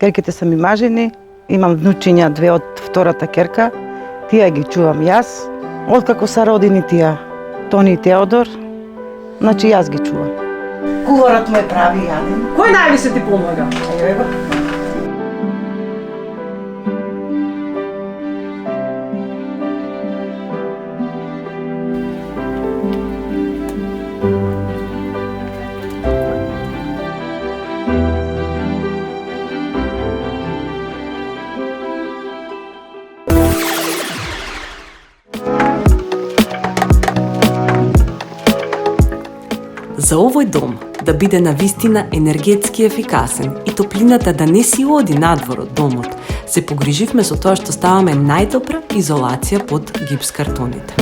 Керките се ми мажени, имам внучиња, 2 од втората керка, тие ги чувам јас. Откако са родени тие, Тони и Теодор, значи јас ги чувам. Куварот ме прави јаден. Кој највише ти помага? Ево. За овој дом да биде навистина енергетски ефикасен и топлината да не си оди надвор од домот, се погриживме со тоа што ставаме најдобра изолација под гипс картоните.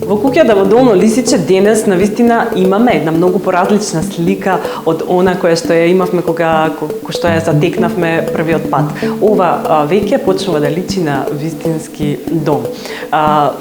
Во куќата во Долно Лисиче денес навистина имаме една многу поразлична слика од она која што ја имавме кога што ја затекнавме првиот пат. Ова веќе почнува да личи на вистински дом.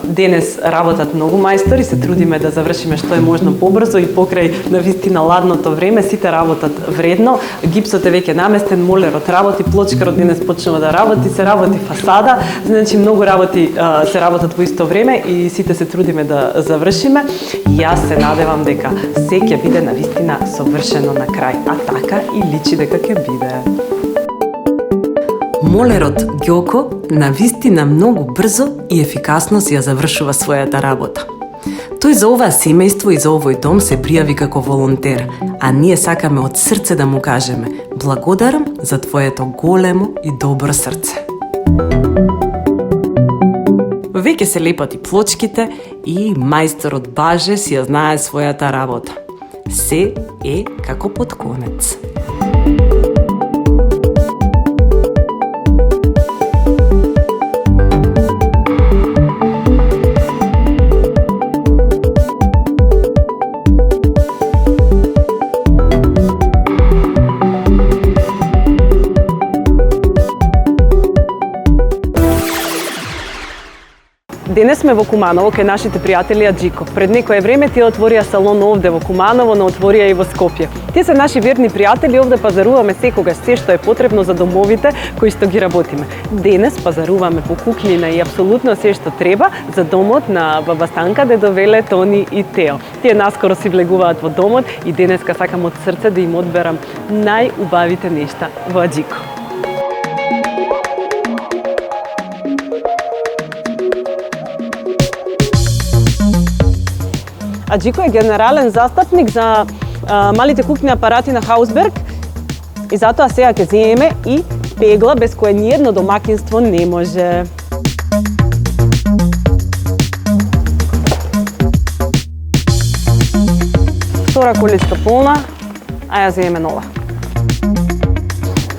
Денес работат многу мајстори, се трудиме да завршиме што е можно побрзо и покрај навистина ладното време сите работат вредно. Гипсот е веќе наместен, молерот работи, плочкарот денес почнува да работи, се работи фасада, значи многу работи се работат во исто време и сите се трудиме да завршиме. Јас се надевам дека се ќе биде навистина совршено на крај, а така и личи дека ќе биде. Молерот Ѓоко навистина многу брзо и ефикасно си ја завршува својата работа. Тој за оваа семејство и за овој дом се пријави како волонтер, а ние сакаме од срце да му кажеме благодарам за твоето големо и добро срце. Веќе се лепат и плочките и мајсторот Баже си ја знае својата работа. Се е како под конец. Денес сме во Куманово кај нашите пријатели Аџико. Пред некое време тие отворија салон овде во Куманово, но отворија и во Скопје. Тие се наши верни пријатели, овде пазаруваме секогаш се што е потребно за домовите кои што ги работиме. Денес пазаруваме по кухнина и апсолутно се што треба за домот на баба Станка, дедовеле, Тони и Тео. Тие наскоро си влегуваат во домот и денеска сакам од срце да им одберам најубавите нешта во Аџико. Аџико е генерален застапник за малите кухни апарати на Хаусберг и затоа сега ќе земеме и пегла без која ниедно домакинство не може. Втора количка полна, а ја земеме нова.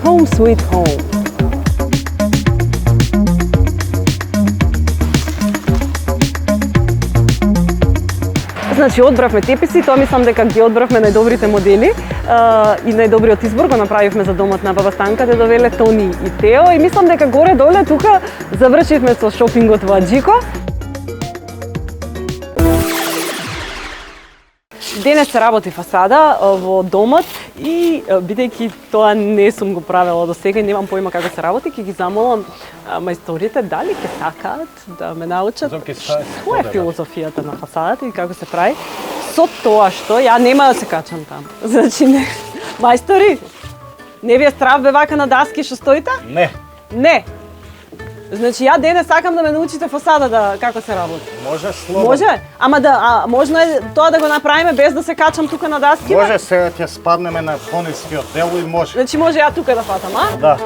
Home sweet home. Значи, одбравме теписи, тоа мислам дека ги одбравме најдобрите модели и најдобриот избор го направивме за домот на баба Станка, дедовеле, Тони и Тео и мислам дека горе-доле тука завршивме со шопингот во Аџико. Денес се работи фасада во домот и бидејќи тоа не сум го правела до сега и немам поима како се работи, ќе ги замолам мајсторите дали ќе сакаат да ме научат која е филозофијата на фасадата и како се прави. Со тоа што ја нема да се качам таму. Значи не. Мајстори, не ви е страв бе вака на даски што стоите? Не. Не. Значи ја денес сакам да ме научите фасада како се работи. Може слободно. Може? Ама можно е тоа да го направиме без да се качам тука на даските? Може сега ќе спаднеме на понискиот дел и може. Значи може ја тука да фатам, а? Да.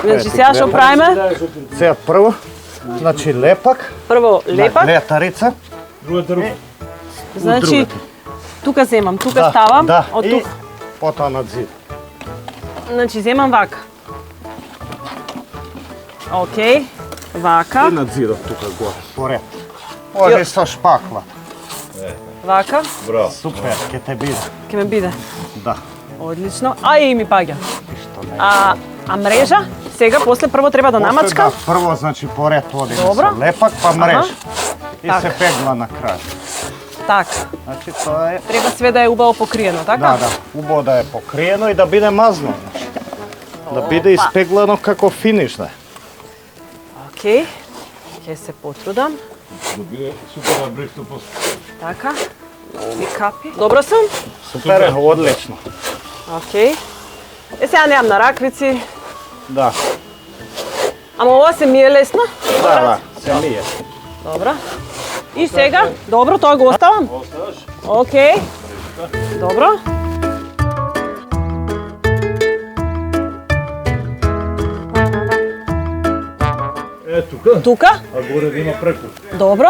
Значи сега што правиме? Сега прво, значи лепак. Прво лепак. Летарица. Другата рука. Значи тука земам, тука ставам, од тука. Потоа надзир. Значи земам вака. Океј, вака. И надзирот тука горе, поред. Може и со шпакла. Вака. Браво. Супер, ќе те биде. Ке ме биде. Да. Одлично. А и ми паѓа. А мрежа? Сега после прво треба да намачка. После, да, прво значи поред оди Добро. со лепак, па мреж. И Така. се пегла на крај. Така. Значи тоа е Треба све да е убаво покриено, така? да, убаво да е покриено и да биде мазно. Значи. Да биде испеглано како финиш, да. Океј. Ќе се потрудам. Да биде супер на брихто после. Така. Ми капи. Добро сум? Супер, е, одлично. Океј. Сега немам на раквици. Да. Ама ова се ми е лесно. Да, се ми е. Добро. И сега, добро, тоа го оставам? Оставаш? Океј. Добро. Е, тука. Тука. А горе да има преко. Добро.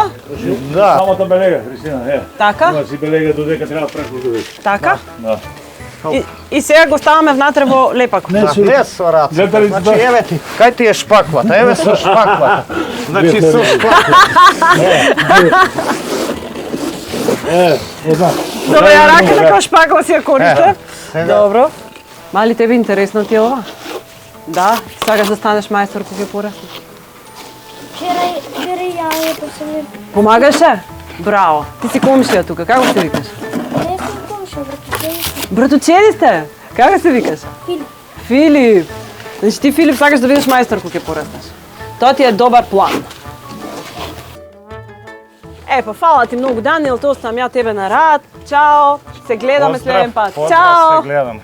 Да. Самата белега, Христина, е. Така. Има си белега додека треба преко додека. Така. Да. И сега го ставаме внатре во лепако. Да, не со рацете. Гледали Значи, да. еве ти, кај ти е шпаклата? Еве со шпаклата. Значи, со шпаклата. Одна. Добро, ја раката како шпакла си ја користе. Сега, Добро. Мали, тебе интересно ти е ова? Да, сакаш да станеш мајстор кога ќе пораснеш. Вчера ја е посебно. Помагаше? Браво. Ти си комшија тука, како се викаш? Не сум комшија, братуче. Братучеди сте? Како се викаш? Филип. Филип. Значи ти, Филип, сакаш да бидеш мајстор кога ќе пораснеш. Тоа ти е добар план. Па фала ти многу, Даниел, тоа оставам ја тебе на рад. Чао. Се гледаме следен пат. Поздрав, Чао. се гледаме.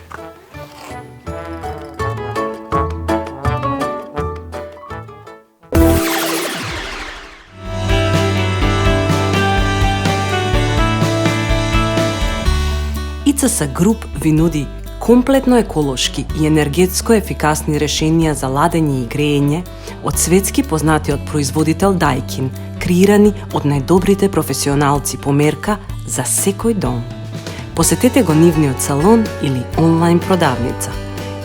ИЦС Груп ви нуди комплетно еколошки и енергетско ефикасни решенија за ладење и греење од светски познатиот производител Daikin, креирани од најдобрите професионалци по мерка за секој дом. Посетете го нивниот салон или онлайн продавница.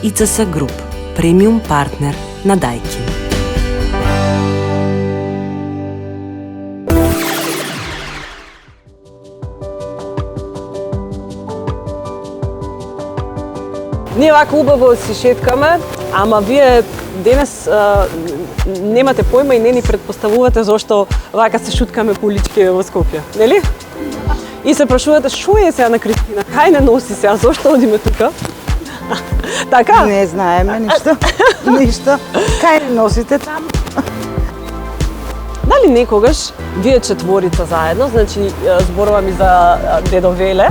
ИЦС Груп, премиум партнер на Daikin. Ние вака убаво си шеткаме, ама вие денес немате појма и не ни предпоставувате зошто вака се шуткаме по улички во Скопје, нели? И се прашувате што е сега на Кристина, кај не носи сега, зошто одиме тука? Така? Не знаеме ништо. Ништо. Кај носите таму? Дали некогаш вие четворица заедно, значи зборувам и за дедо Веле,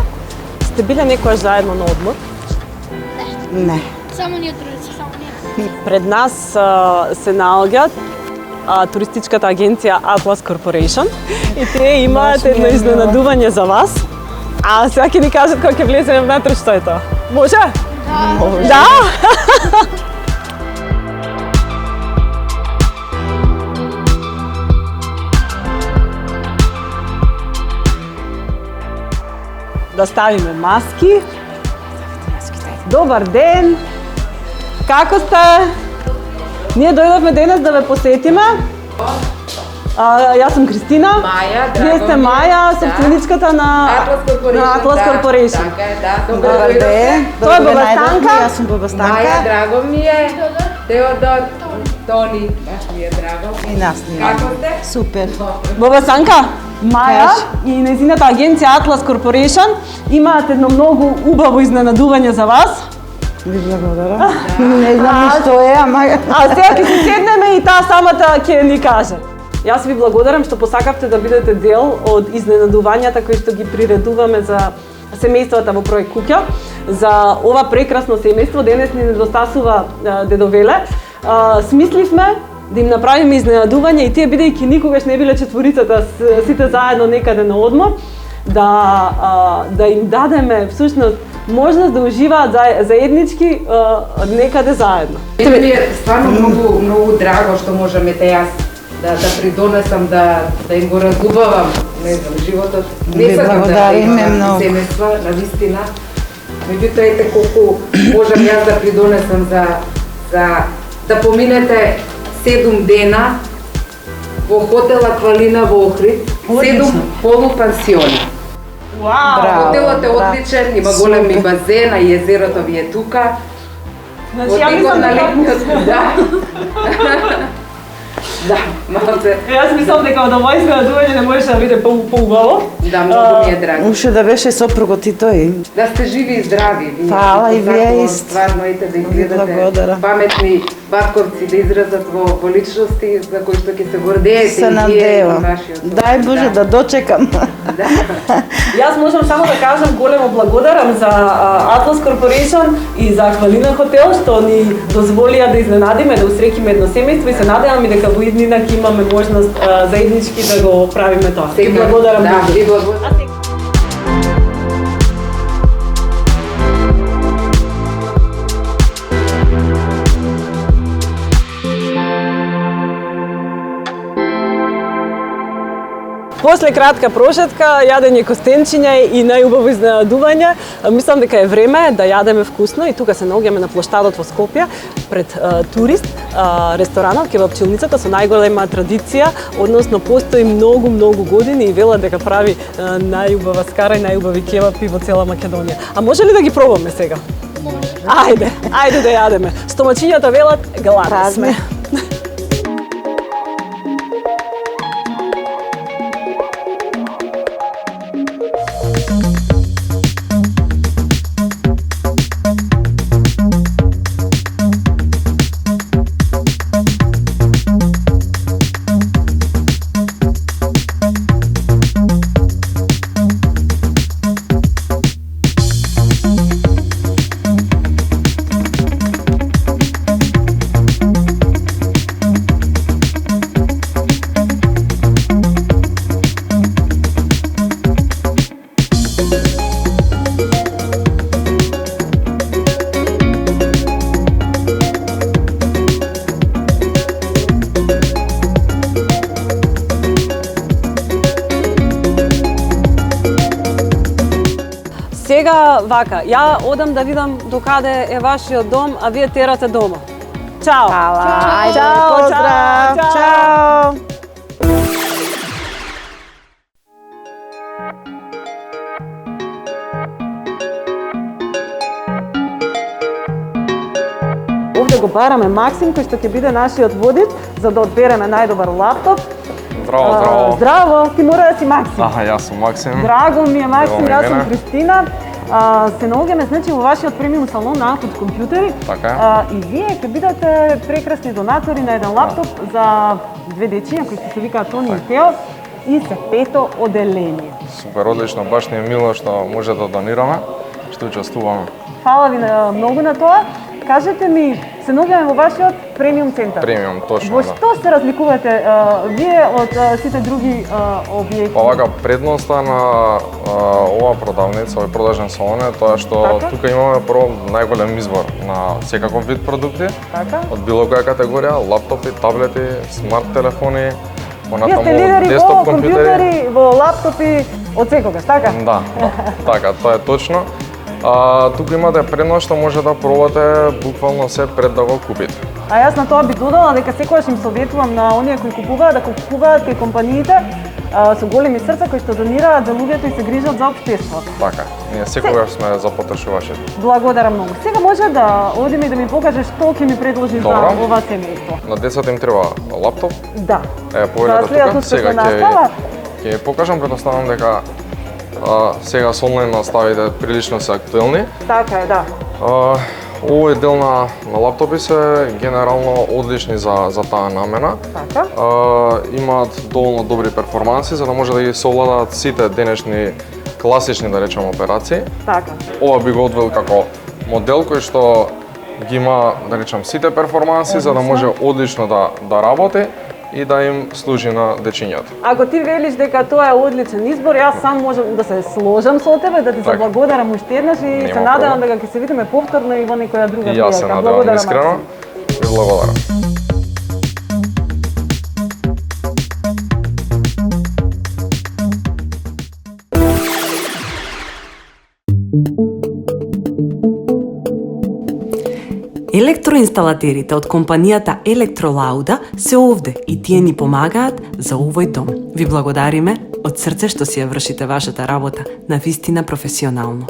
сте биле некогаш заедно на одмор? Не. Само ние тројца, само ние. Пред нас се наоѓат туристичката агенција Atlas Corporation и те имаат едно изненадување за вас. А сега ќе ни кажат кога ќе влеземе внатре што е тоа. Може? Да. Да? Да ставиме маски. Добар ден! Како сте? Ние дојдовме денес да ве посетиме. Јас сум Кристина. Маја, Вие сте Маја, собственичката на Atlas Corporation. Така е, да. Добар ден. Тоа е Добро Баба најдовме, Станка. Јас сум Баба Маја, Станка. драго ми е. Теодор, Тони, баш ми е драго. И нас ни. Како сте? Супер. Баба Санка, Маја Кажи. и незината агенција Atlas Corporation имаат едно многу убаво изненадување за вас. Ви благодарам. Не знам ни што е, ама... А сега ќе се седнеме и таа самата ќе ни каже. Јас ви благодарам што посакавте да бидете дел од изненадувањата кои што ги приредуваме за семејствата во проект Куќа. За ова прекрасно семејство денес ни недостасува дедо Веле. Смисливме да им направиме изненадување и тие бидејќи никогаш не биле четворицата сите заедно некаде на одмор, да им дадеме всушност можност да уживаат заеднички некаде заедно. Ми е стварно многу драго што можам ете јас да придонесам, да им го разубавам, не знам, животот. Не Ви сакам да благодариме имам многу. семејства, на вистина. Меѓутоа, ете колку можам јас да придонесам да поминете 7 дена во хотел Аквалина во Охрид, 7 полупансиони. Браво, Хотелот е браво. одличен, има голем и базен, а и езерото ви е тука. Значи, Во ја текот мислам на дека... летниот, да. Да, малце. Јас мислам дека од ова изненадување не можеше да биде поубаво. Да, многу ми е драго. Уште да беше сопругот и тој. Да сте живи и здрави. Вие Фала и вие сакувам исто. Стварно, ете да изгледате Благодарам. паметни батковци, да изразат во личности за кои што ќе се гордеете Се и вие и надевам. вашиот. Дај Боже да дочекам. Да. Јас можам само да кажам големо благодарам за Atlas Corporation и за Аквалина хотел што ни дозволија да изненадиме, да усрекиме едно семејство и се надевам и дека во иднина ќе имаме можност заеднички да го правиме тоа. И благодарам. Да, многу. ви благодарам. После кратка прошетка, јадење костенчиња и најубаво изненадување, мислам дека е време да јадеме вкусно и тука се наоѓаме на плоштадот во Скопје пред турист, ресторанот Кебапчилницата со најголема традиција, односно постои многу години и велат дека прави најубава скара и најубави кебапи во цела Македонија. А може ли да ги пробаме сега? Ајде да јадеме. Стомачињата велат гладни сме. Сега вака, ја одам да видам докаде е вашиот дом, а вие терате дома. Чао! Ајде, Чао, поздрав. чао, Чао. Овде го бараме Максим, кој што ќе биде нашиот водич, за да одбереме најдобар лаптоп. Здраво, здраво. Здраво, ти мора да си Максим. Аха, јас сум Максим. Драго ми е Максим, Дело ми јас сум мене. Кристина. Се наоѓаме значи во вашиот премиум салон на Акут компјутери. Така е. И вие ќе бидете прекрасни донатори на еден лаптоп за две дечиња кои се викаат Тони и Тео и се 5-то оделение. Супер, одлично, баш ни е мило што може да донираме, што учествуваме. Фала ви многу на тоа. Кажете ми, се наоѓаме во вашиот премиум центар. Премиум, точно, Во да. што се разликувате вие од сите други објекти? Па вака, предноста на ова продавница, овој продажен салон е тоа што Така? тука имаме прво најголем избор на секаков вид продукти, Така? од било која категорија, лаптопи, таблети, смарт телефони, Вие понатаму сте лидери во десктоп компјутери, во лаптопи од секогаш, така? Да, така, тоа е точно. Тука имате предност што може да пробате буквално се пред да го купите. А јас на тоа би додала дека секогаш им советувам на оние кои купуваат да купуваат кај компаниите со големи срца кои што донираат за луѓето и се грижат за општеството. Така, ние секогаш сме за потешувачите. Благодарам многу. Сега може да одиме и да ми покажеш што ќе ми предложиш за Добро. ова семејство. На децата им треба лаптоп, Да. погледате следат тука, успешна сега настава. ќе ви покажам, претпоставам дека сега со онлайн наставите прилично се актуелни. Така е, да. Овој дел на лаптопи се генерално одлични за таа намена. Така. Имаат доволно добри перформанси за да може да ги совладаат сите денешни класични, да речеме, операции. Така. Ова би го одвел како модел кој што ги има, да речем, сите перформанси за да може одлично да работи и да им служи на дечињата. Ако ти велиш дека тоа е одличен избор, јас сам можам да се сложам со тебе, да ти Така. заблагодарам уште еднаш и Нема се надевам проблем. дека ќе се видиме повторно и во некоја друга И јас се прилика. надевам Благодарам, искрено. Максим. Ви благодарам. Електроинсталатерите од компанијата Electrolauda се овде и тие ни помагаат за овој дом. Ви благодариме од срце што си ја вршите вашата работа на вистина професионално.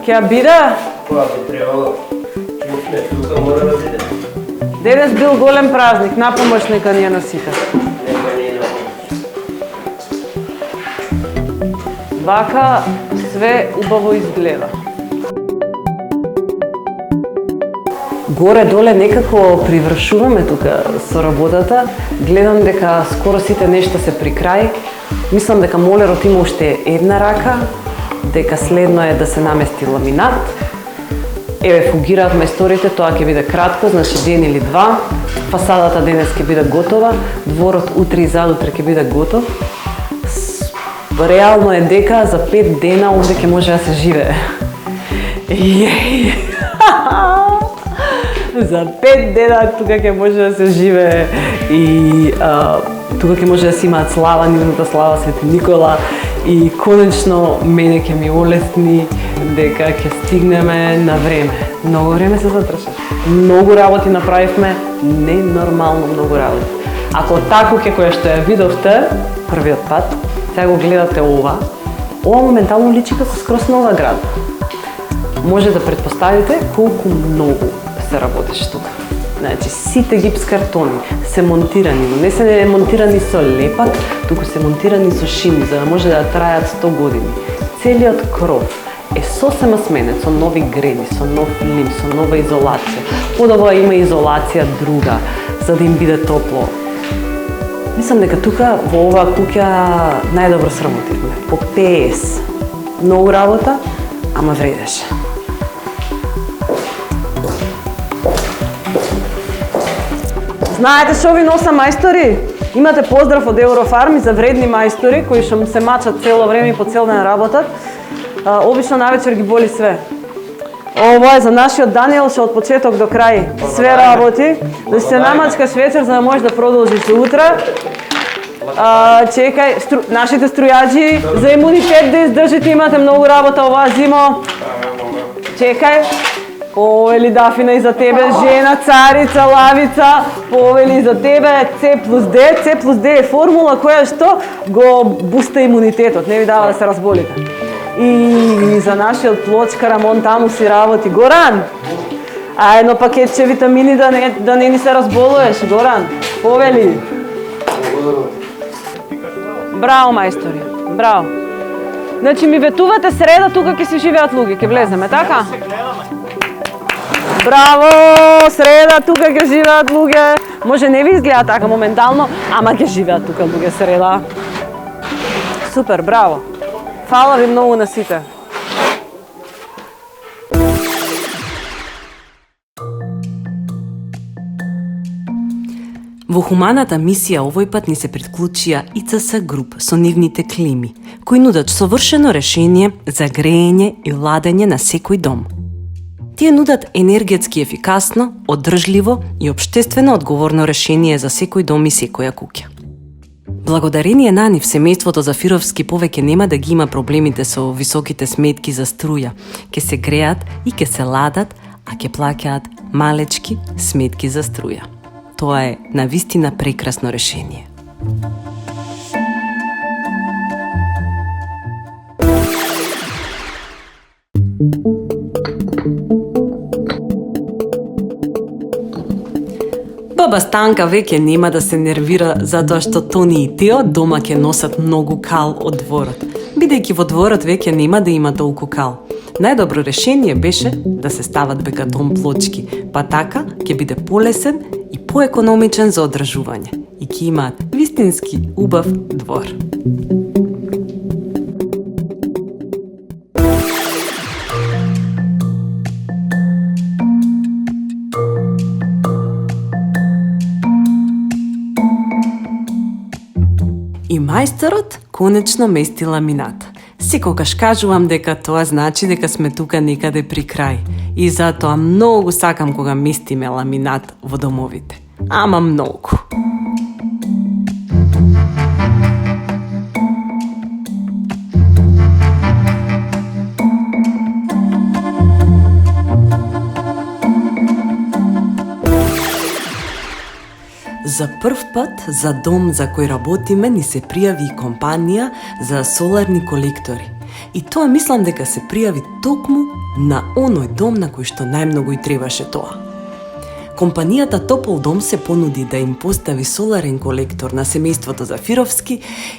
Ќе ја биде? Денес бил голем празник, на помош нека ни ја носите. Вака све убаво изгледа. Горе-доле некако привршуваме тука со работата. Гледам дека скоро сите нешта се при крај. Мислам дека молерот има уште една рака, дека следно е да се намести ламинат. Еве, фугираат мајсторите, тоа ќе биде кратко, значи ден или два. Фасадата денес ќе биде готова, дворот утре и задутре ќе биде готов. Реално е дека за 5 дена овде ќе може да се живее. За 5 дена тука ќе може да се живее и тука ќе може да се имаат слава, нивната слава Свети Никола, и конечно мене ќе ми олесни дека ќе стигнеме на време. Многу време се затрча. Многу работи направивме, ненормално многу работи. Ако такуќе која што ја видовте првиот пат, сега го гледате ова моментално личи како скрос нова град. Може да предпоставите колку многу се работеше тука. Значи, сите гипс картони се монтирани, но не се монтирани со лепак, туку се монтирани со шини, за да може да трајат 100 години. Целиот кров е сосема сменет, со нови греди, со нов лим, со нова изолација. Подобро има изолација друга, за да им биде топло. Мислам дека тука во оваа куќа најдобро сработивме. По ПС. Многу работа, ама вредеше. Знаете што ви носа мајстори? Имате поздрав од Еврофарм за вредни мајстори кои што се мачат цело време и по цел ден работат. Обично навечер ги боли све. Ова е за нашиот Даниел што од почеток до крај све работи. Да се намачкаш вечер за да можеш да продолжиш утре. Чекај, нашите струјаджи за имунитет да издржите, имате многу работа оваа зимо. Чекај. Повели Дафина и за тебе, жена, царица, лавица, повели за тебе C плюс D. C плюс D е формула која што го буста имунитетот, не ви дава да се разболите. И за нашиот плочка Рамон таму си работи. Горан, а едно пакетче витамини да не ни се разболуваш. Горан, повели. Браво, мајстори, браво. Значи ми ветувате среда, тука ќе си живеат луѓе, ќе влеземе, така? Браво! Среда, тука ќе живеат луѓе. Може не ви изгледа така моментално, ама ќе живеат тука луѓе среда. Супер, браво! Фала ви многу на сите. Во хуманата мисија овој пат ни се приклучија ИЦС груп со нивните клими, кои нудат совршено решение за греење и ладење на секој дом. Тие нудат енергетски ефикасно, одржливо и општествено одговорно решение за секој дом и секоја куќа. Благодарение на нив, семејството Зафировски повеќе нема да ги има проблемите со високите сметки за струја. Ке се греат и ке се ладат, а ке плаќаат малечки сметки за струја. Тоа е навистина прекрасно решение. Баба Станка веќе нема да се нервира затоа што Тони и Тео дома ќе носат многу кал од дворот, бидејќи во дворот веќе нема да има толку кал. Најдобро решение беше да се стават бекатон плочки, па така ќе биде полесен и поекономичен за одржување и ќе имаат вистински убав двор. И мајсторот конечно мести ламинат. Секогаш кажувам дека тоа значи дека сме тука некаде при крај. И затоа многу сакам кога местиме ламинат во домовите. Ама многу. За прв пат за дом за кој работиме ни се пријави и компанија за соларни колектори. И тоа мислам дека се пријави токму на оној дом на кој што најмногу и требаше тоа. Компанијата Топол дом се понуди да им постави соларен колектор на семејството Зафировски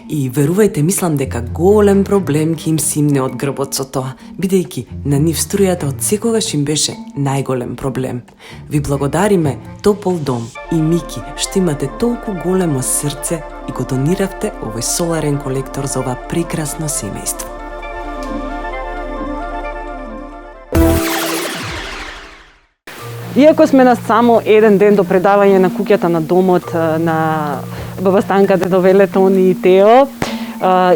и верувајте, мислам дека голем проблем ќе им симне од грбот со тоа, бидејќи на нив струјата од секогаш им беше најголем проблем. Ви благодариме Топол дом и Мики што имате толку големо срце и го дониравте овој соларен колектор за ова прекрасно семејство. Иако сме на само еден ден до предавање на куќата на домот на баба Станка, дедо Веле, Тони и Тео,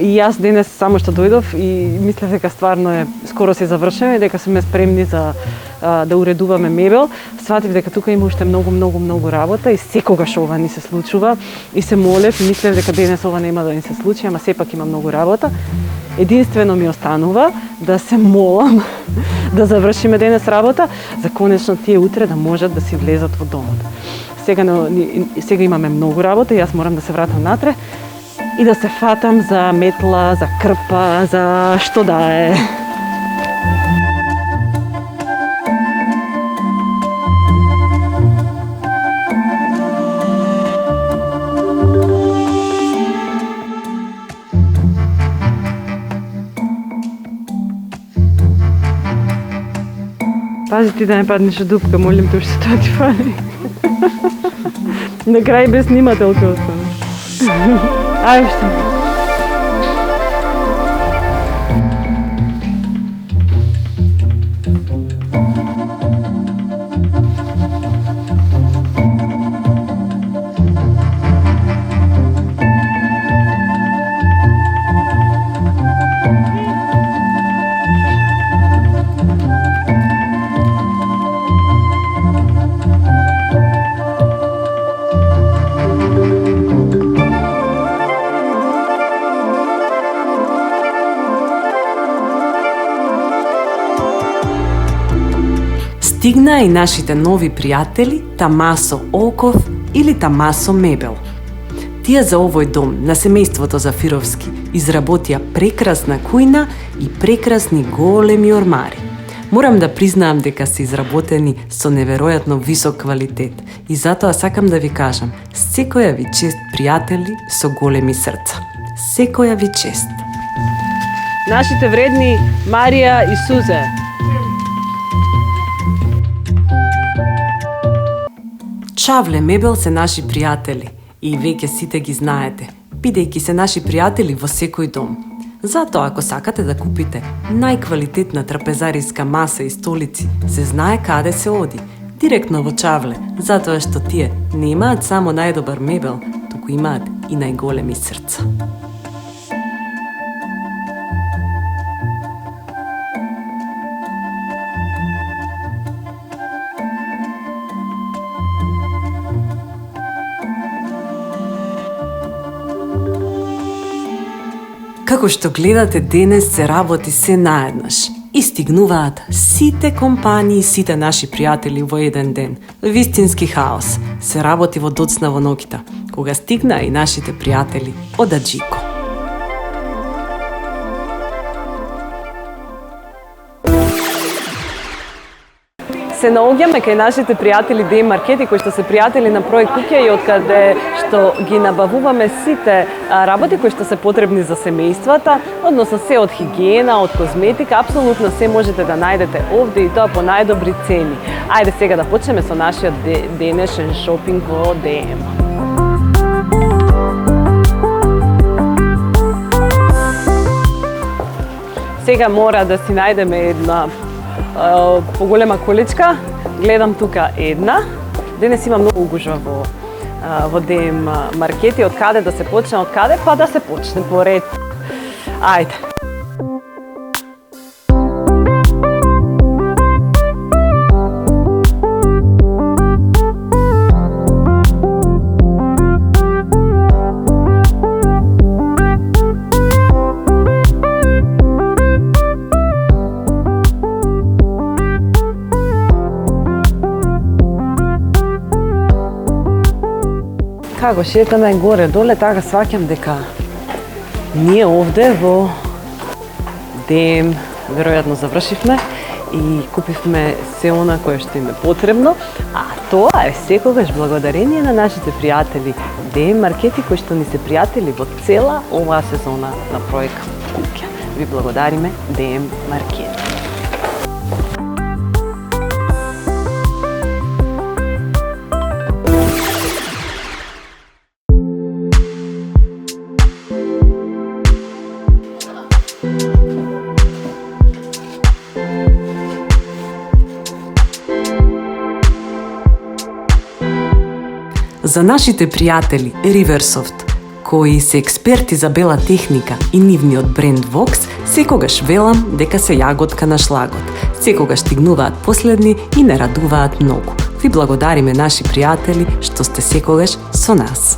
и јас денес само што дојдов и мислев дека стварно е скоро се завршено и дека сме спремни за да уредуваме мебел, сватив дека тука има уште многу работа и секогаш ова ни се случува и се молев и мислев дека денес ова нема да ни се случи, ама сепак има многу работа. Единствено ми останува да се молам да завршиме денес работа, за конечно тие утре да можат да си влезат во домот. Сега имаме многу работа и јас морам да се вратам натре и да се фатам за метла, за крпа, за што да е. Пази ти да не паднеш од дупка, молим те, уште тоа ти фали. На крај без снимател ќе остане. Ајде што. Стигнаа и нашите нови пријатели Тамасо Оков или Тамасо Мебел. Тие за овој дом на семејството Зафировски изработија прекрасна кујна и прекрасни големи ормари. Морам да признаам дека се изработени со неверојатно висок квалитет и затоа сакам да ви кажам, секоја ви чест пријатели со големи срца. Секоја ви чест. Нашите вредни Марија и Сузе. Чавле Мебел се наши пријатели и веќе сите ги знаете, бидејќи се наши пријатели во секој дом. Затоа, ако сакате да купите најквалитетна трапезариска маса и столици, се знае каде се оди, директно во Чавле, затоа што тие не имаат само најдобар мебел, туку имаат и најголеми срца. Како што гледате, денес се работи се наеднаш. И стигнуваат сите компании, сите наши пријатели во еден ден. Вистински хаос. Се работи во доцна во ноќта, кога стигнаа и нашите пријатели од Аџико. Се наоѓаме кај нашите пријатели ДМ Маркети, кои што се пријатели на проект Куќа и откаде што ги набавуваме сите работи кои што се потребни за семејствата, односно се од хигиена, од козметика, апсолутно се можете да најдете овде и тоа по најдобри цени. Ајде сега да почнеме со нашиот денешен шопинг во ДМ. Сега мора да си најдеме една поголема количка. Гледам тука една. Денес има многу гужва во ДМ Маркети. Од каде да се почне, од каде? Па да се почне по ред. Ајде. го шетаме горе-доле, така сваќам дека ние овде во ДМ веројатно завршивме и купивме се она кое што им е потребно, а тоа е секогаш благодарение на нашите пријатели ДМ Маркети кои што ни се пријатели во цела оваа сезона на проект Куќа. Ви благодариме ДМ Маркети. За нашите пријатели Riversoft, кои се експерти за бела техника и нивниот бренд Vox, секогаш велам дека се јаготка на шлагот. Секогаш стигнуваат последни и не радуваат многу. Ви благодариме наши пријатели што сте секогаш со нас.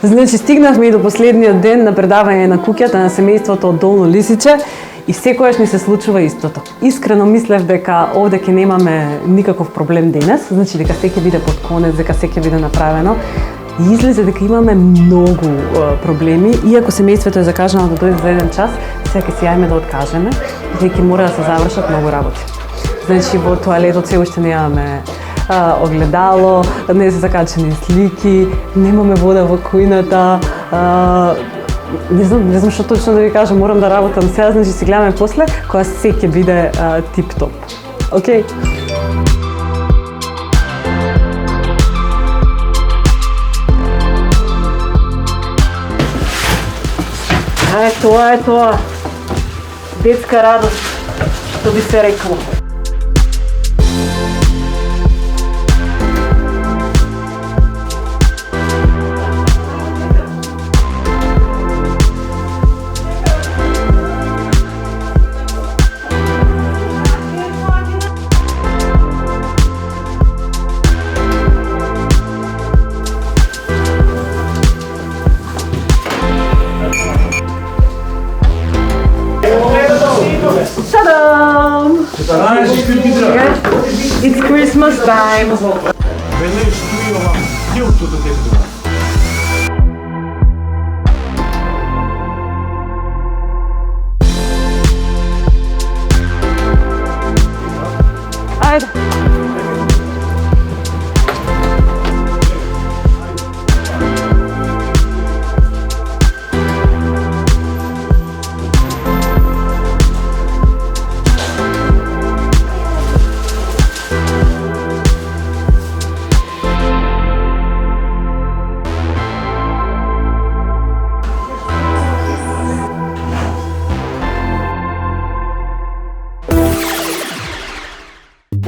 Значи, стигнавме и до последниот ден на предавање на куќата на семејството од Долно Лисиче и секојаш ни се случува истото. Искрено мислев дека овде ќе немаме никаков проблем денес, значи дека се ќе биде под конец, дека се ќе биде направено. И излезе дека имаме многу проблеми, иако семејството е закажано да дојде за 1 час, сега ќе се јавиме да откажеме, дека мора да се завршат многу работи. Значи, во тоалетот се уште немаме огледало, не се закачени слики, немаме вода во кујната, не знам што точно да ви кажам, морам да работам сега, значи се гледаме после, кога се ќе биде тип-топ. Океј? Тоа е тоа. Детска радост, што би се рекло. It's Christmas time. Ajde.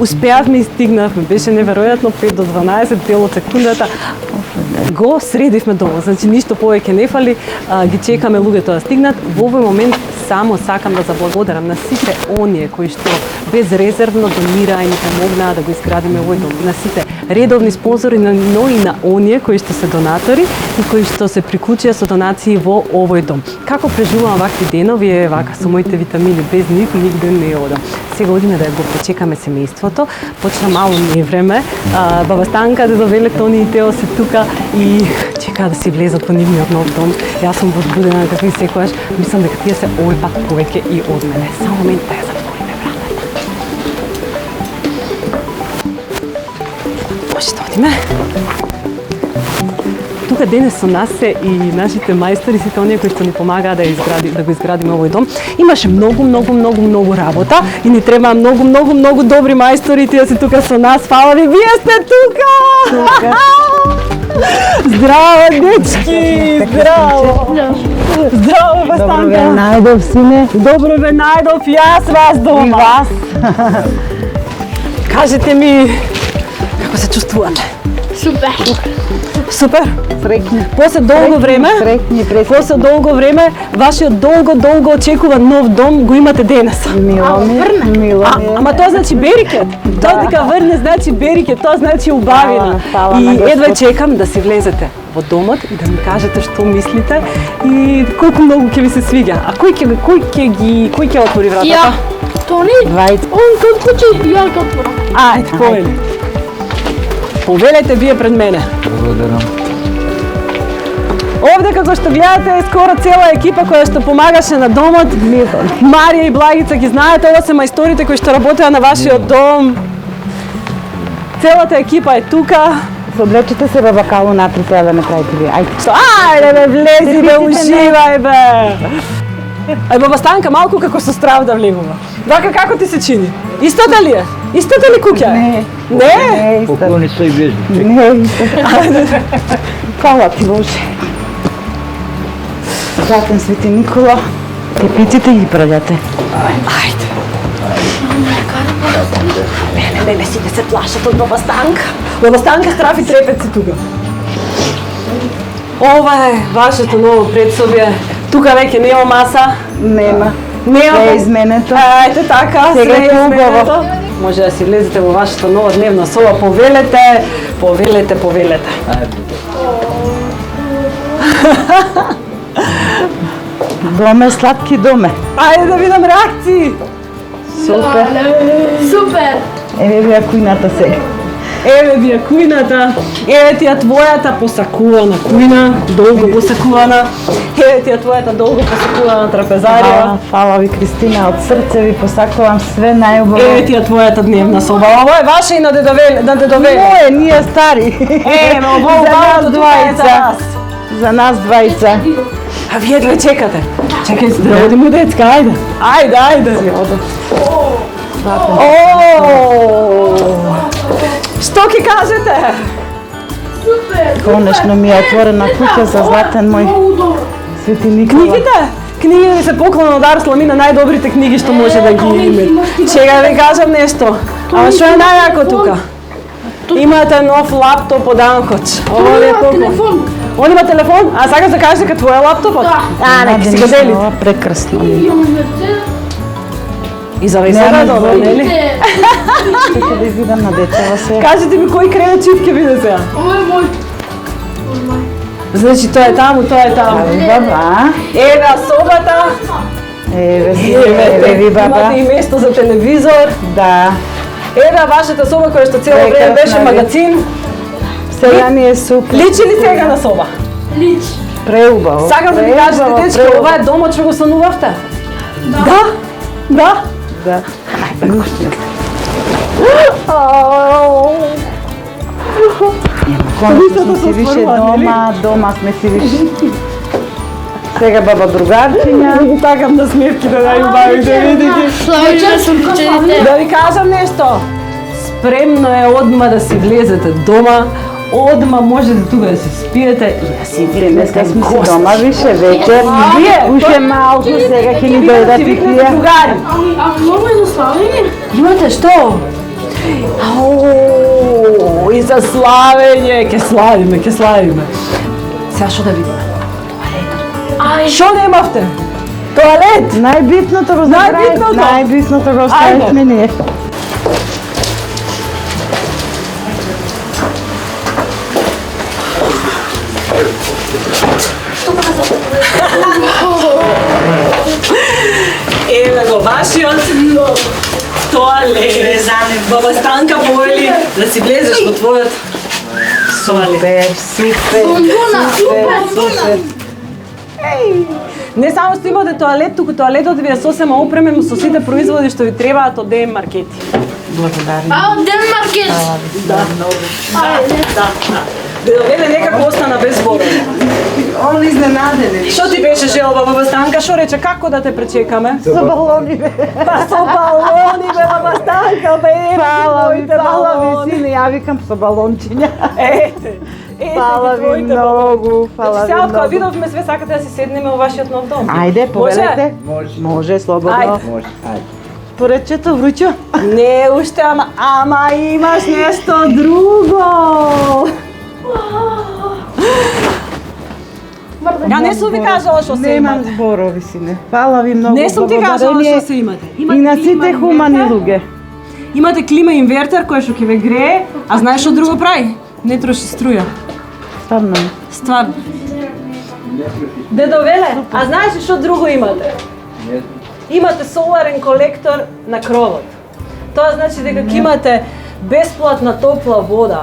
Успеавме и стигнавме, беше неверојатно 5 до 12 дел од секундата. Го средивме дома, значи ништо повеќе не фали, ги чекаме луѓето да стигнат. Во овој момент само сакам да заблагодарам на сите оние кои што безрезервно донираа и ни помогнаа да го изградиме овој дом, на сите редовни спонзори, но и на оние кои што се донатори и кои што се приклучија со донации во овој дом. Како преживувам вакви денови е вака со моите витамини, без нив нигде не одам. Сега одиме да го почекаме семејството, почна мало невреме, баба Станка, дедо Веле, Тони и Тео се тука и чекаа да си влезат во нивниот нов дом. Јас сум возбудена како и секогаш, мислам дека тие се овој пат повеќе и од мене. Само момент да ја затвориме вратата. Може да одиме? Тука денес со нас се и нашите мајстори, сите оние кои што ни помагаа да го изградиме овој дом. Имаше многу работа и ни треба многу добри мајстори, тие се тука со нас. Фала ви, вие сте тука! Здраво, дечки! Здраво! Здраво, Бастанка! Добро ве најдов, сине. Добро ве најдов и јас вас дома! И вас. Кажете ми, како се чувствувате? Супер. Среќни. После долго време, Среќни, после долго време, вашиот долго очекуван нов дом го имате денес. Мило ми е. Ама тоа значи берикет. Тоа дека врне значи берикет, тоа значи убавина. Фала на И Господ. едва чекам да си влезете во домот и да ми кажете што мислите и колку многу ќе ви се свиѓа. А кој ќе отвори вратата? Ja. Тони? Двајца. Он кod kuće, ja ga otvoram. Ајде, повели. Повелете вие пред мене. Благодарам. Овде како што гледате е скоро цела екипа која што помагаше на домот. Марија и Благица ги знаете, ова се мајсторите кои што работеа на вашиот дом. Целата екипа е тука. Облечете се баба Кало натре, сега да не правите вие. Ајде. Што, ајде бе, влези бе, уживај бе. Ај баба Станка малку како со страв да влегува. Вака како ти се чини? Истата ли е? Истата ли куќа е? Не. Не? Не, исто. Поклони се и без. Не, исто. Фала ти Боже. Златен Свети Никола, тепиците ги праѓате. Ајде. Не, сите се плашат од баба Станка. Баба Станка страф и трепет се тука. Ова е вашето ново предсобје. Тука веќе нема маса. Нема. Нема. Се е изменето. Ете така, Сега се е е убаво. изменето. Може да си влезете во вашата нова дневна соба. Повелете. Доме, сладки доме. Ајде да видам реакции. Супер. Super. Еве вија кујната сега. Еве ви е кујната, еве ти ја твојата посакувана кујна, долго посакувана, еве ти ја твојата долго посакувана трапезарија, Фала ви, Кристина, од срце ви посакувам све најубаво. еве ти ја твојата дневна соба. Ово е ваше и на дедовеле. Мое, ние стари. Еве, ово За нас убавото тука е за двајца. нас. За нас двајца. А вие две чекате. Чекајте да одиме детска, ајде. Ајде. Што ќе кажете? Конечно ми е отворена куќа за златен мој Свети Никола. Книгите? Книги ви се поклон од Арс Ламина, најдобрите книги што може да ги име. Чека ви кажам нешто. Ама што е најако тука? Имате нов лаптоп од Анкоч. Ова ви е поклон. Он има телефон? А сакаш да кажеш дека твој е лаптопот? А, нека си го делите. Ова прекрасно. И за весело е добро, нели? Чека да видам на децава се. Кажете ми кој кредит чип ќе биде сега? Ovo je moj. Значи тоа е таму, тоа е таму. Баба, Еве собата. еве си, еве ви баба. Имате и место за телевизор. Да, Еве вашата соба која што цело време беше Прекрасна ви. магазин. сега ми е супер. Личи ли сега на соба? Lič. Преубаво. Сакам да ми кажете, дечки, ова е домот што го станувавте? Да. Да? Да. Конечно сме си више дома сме си више. Сега баба другарчиња. Сакам да сметки да најубави да види ги. Slavče su kućerite. Да ви кажам нешто. Спремно е одма да си влезете дома, одма можете тука да си спиете и да си Днеска видите сме си гости. дома више вечер. Вие, Уште малку сега ќе ни дојдат си и викнете тие. другари. A mogu je za slavljenje? Имате што? Ау, и за славење, ќе славиме. Сега што да видиме? Што немавте? Тоалет? Најбитното го забравив. Најбитното? Најбитното го Ајде. оставивме ние. Еве го вашиот тоалет. Баба Станка повели да си влезеш во твојот тоалет. Супер. Bunduna. Супер. Не само што имате тоалет, туку тоалетот ви е сосема опремен со сите производи што ви требаат од ДМ маркети. Благодарим. A od Denmarket. Дедовеле некако остана без зборови. Он изненаден. Што ти беше желба, баба Станка? Што рече, како да те пречекаме? Со балони бе. Па со балони, бе, баба Станка, бе, Фала ви, твоите фала балони. ви, сине, ја викам со балончиња. Ете, Фала ги ви твоите многу, балони. фала Значи, ви сега, кога многу. видовме све, сакате да си седнеме во вашиот нов дом. Ајде, повелете. Може. Може, слободно. Ајде. Може, ајде. Поречето вручо. Не уште, ама имаш нешто друго. Ја не сум ви кажала што се Немам имате. зборови, сине. Фала ви многу. Не сум ти кажала благодарение. што се имате. И Имате на клима, сите хумани инвертер. луѓе. Имате клима инвертер кој што ќе ве грее, а знаеш што друго прави? Не троши струја. Ставно. Стварно. Дедо Веле, а знаеш ли што друго имате? Имате соларен колектор на кровот. Тоа значи дека ќе имате бесплатна топла вода.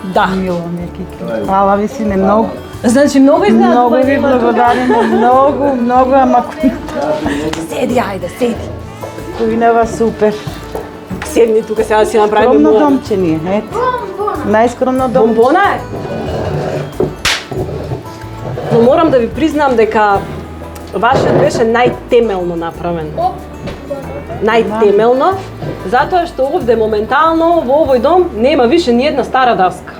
Да. Фала ви, сине, многу. Значи многу изгледа Многу тоа да ви има тука. благодариме, многу, ама Седи, ајде, седи. кујнава супер. Седни тука сега да си направиме Скромно муа. домче ни е, ето. Најскромно дом. Бомбона е. Но морам да ви признам дека вашиот беше најтемелно направен. Најтемелно, затоа што овде моментално во овој дом нема више ни една стара даска.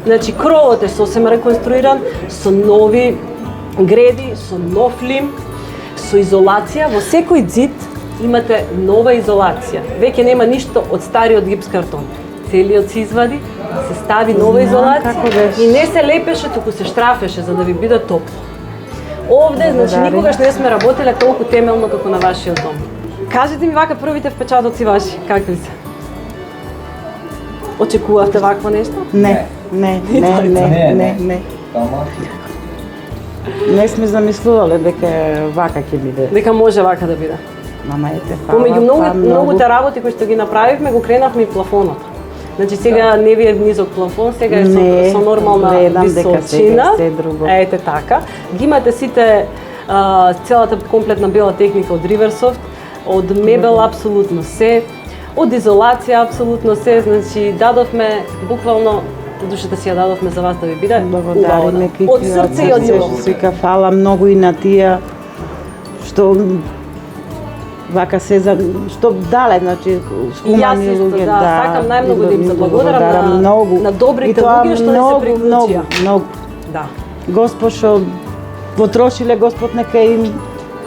Значи кровот е сосема реконструиран, со нови греди, со нов лим, со изолација. Во секој зид имате нова изолација. Веќе нема ништо од стариот гипс картон. Целиот се извади, се стави нова изолација како беше. и не се лепеше, туку се штрафеше за да ви биде топло. Овде, значи, Благодарим. никогаш не сме работеле толку темелно како на вашиот дом. Кажете ми вака првите впечатоци ваши, какви се? Очекувавте вакво нешто? Не. Не сме замислувале дека вака ќе биде. Дека може вака да биде. Мама ете, фала. Помеѓу многуте работи кои што ги направивме, го кренавме и плафонот. Значи сега не ви е низок плафон, сега е Не, со нормална гледам дека сега височина. се друго. Ете така. Ги имате сите целата комплетна бела техника од Riversoft, од мебел апсолутно се, од изолација апсолутно се, значи дадовме буквално душата си ја дадовме за вас да ви биде Благодариме, убаво. Од срце и од љубов. Свика, фала многу и на тие што вака се за што дале, значи И јас хумани исто, луѓе, да, сакам најмногу да им заблагодарам благодарам на- многу. на добрите И тоа луѓе што ни се приклучија. Многу. Да. Господ што потрошиле, Господ нека им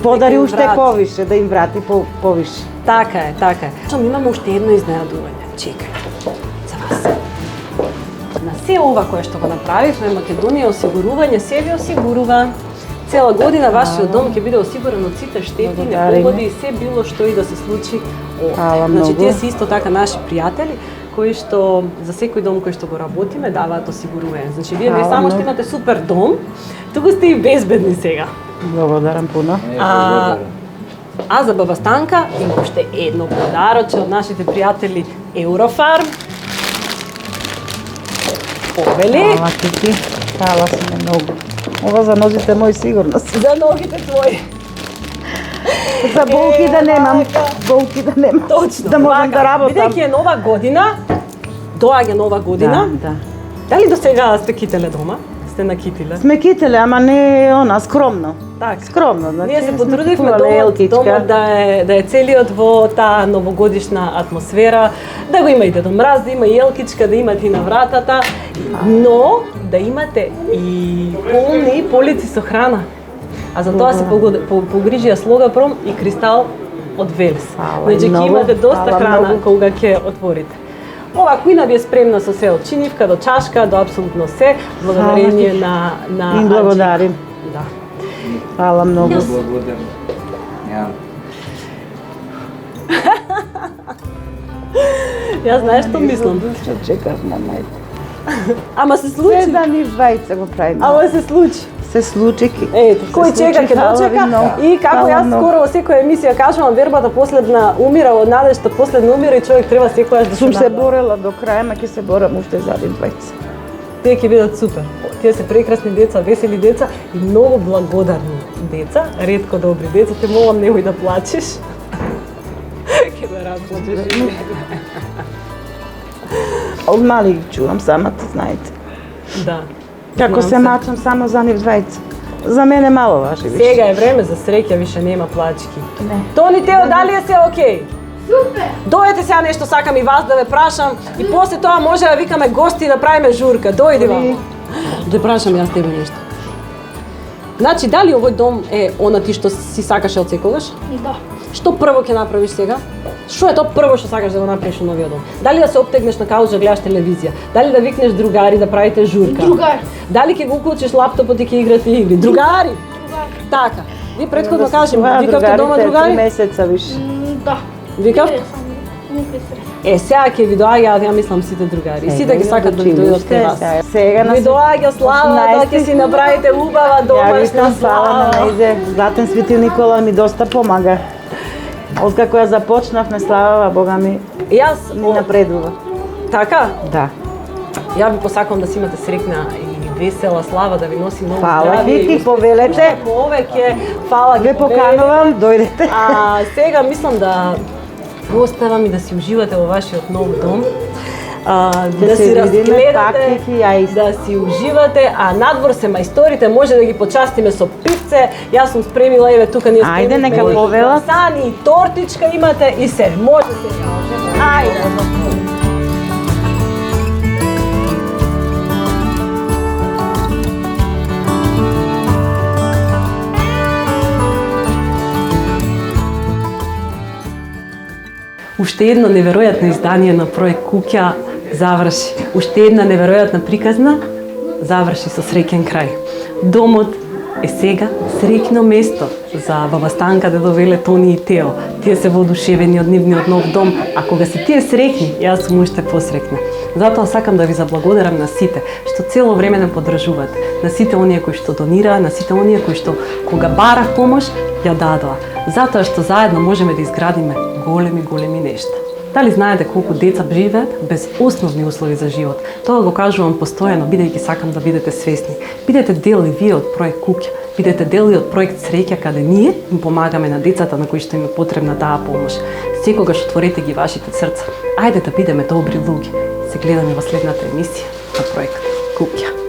подари им уште врати. повише, да им врати повише. Така е, така е. Што имаме уште едно изненадување. Чекај. За вас. На се ова кое што го направивме, Македонија осигурување се ви осигурува. Цела година вашиот дом ќе биде осигурен од сите штети, Благодариме. непогоди и се било што и да се случи. Фала Значи, многу. тие се исто така наши пријатели кои што за секој дом кој што го работиме даваат осигурување. Значи, вие не Фала само што многу. имате супер дом, туку сте и безбедни сега. Благодарам пуно. А за баба Станка има уште едно подароче од нашите пријатели Eurofarm. Овели Фала ти, фала си ме многу. Ова за нозите мои сигурно си. за ногите твои. За болки да немам, болки да немам. Точно. Да можам да работам. Бидејќи е нова година, доаѓа нова година. Да. Дали до сега сте кителе дома? Сте накитиле? Сме кителе, ама не она скромно. Така. Скромно, значи. Ние се сме потрудивме купувале елкичка. домот да е целиот во таа новогодишна атмосфера, да го има и Дедо Мраз, да има и елкичка, да имате и на вратата, но да имате и полни полици со храна. А за тоа се погрижија Слога-Пром и Кристал од Велес. Фала Значи ќе многу, имате доста фала храна многу. кога ќе отворите. Ова кујна ви е спремна со се од чинивка до чашка, до апсолутно се, благодарение на Им благодарим. Аџик. Да. Фала многу. Јас знаеш што мислам. Што чекав на мајка. Ама се Се случи. да ни двајца го правиме. Ама се случи. Се случи. Ето, кој се чека случи, ќе фала ви дочека многу. и како Фала јас многу. скоро во секоја емисија кажувам вербата последна умира од надежта последна умира и човек треба секојаш да Сум се нада. борела до крај, ма ќе се борам уште за един двајца. Тие ќе бидат супер. Тие се прекрасни деца, весели деца и многу благодарни деца, ретко добри деца. Те молам немој да плачеш. Ќе ме разплачеш. Од мали ги чувам самата, знаете. Да. Како Знам се мачам само за нив двајца. За мене мало важи више. Сега е време за среќа, више нема плачки. Не. Тони, Тео, дали е се окей? Супер! Дојдете сега нешто сакам и вас да ве прашам и после тоа може да викаме гости и да правиме журка. Дојди вамо. Да прашам јас тебе нешто. Значи, дали овој дом е она ти што си сакаше од секогаш? Да. Што прво ќе направиш сега? Што е тоа прво што сакаш да го направиш во новиот дом? Дали да се оптегнеш на кауч да гледаш телевизија? Дали да викнеш другари да правите журка? Другари. Дали ќе го уклучиш лаптопот и ќе играте игри? Другари! Така. Ви претходно кажем, викавте дома другари? 3 месеца више. Да. Викав? Не пресред. Сега ќе ви доаѓаат, ја мислам, сите другари. И сите ги сакат да дојдат кај вас. Сега Ви доаѓа слава, да ќе си направите убава Ја домашна викам слава на слава. нејзе. Златен Свети Никола ми доста помага. Откако ја започнавме славава, Бога ми Јас ни напредува. Така? Да. Ја ви посакувам да си имате срекна и весела слава, да ви носи многу Фала здравје ви, и ти повелете. повеќе. Фала Ве поканувам, дојдете. А сега мислам да го оставам и да си уживате во вашиот нов дом. Да се си видиме, разгледате, пак ќе ја да си уживате, а надвор се мајсторите, може да ги почастиме со пивце. Јас сум спремила, еве тука ние Ајде, спремивме нека и повела. сани, и тортичка имате и се, може се каже. Ајде. Уште едно неверојатно издание на проект Куќа заврши. Уште една неверојатна приказна заврши со среќен крај. Домот е сега среќно место за баба Станка, дедо Веле, Тони и Тео. Тие се воодушевени од нивниот нов дом, а кога се тие среќни, јас сум уште посреќна. Затоа сакам да ви заблагодарам на сите што цело време не поддржувате, на сите оние кои што донираа, на сите оние кои што кога барав помош ја дадоа. Затоа што заедно можеме да изградиме големи нешта. Дали знаете колку деца живеат без основни услови за живот? Тоа го кажувам постојано, бидејќи сакам да бидете свесни. Бидете дел и вие од проект Куќа. Бидете дел и од проект Среќа, каде ние им помагаме на децата на кои што им е потребна таа помош. Секогаш отворете ги вашите срца. Ајде да бидеме добри луѓе. Се гледаме во следната емисија на проект Куќа.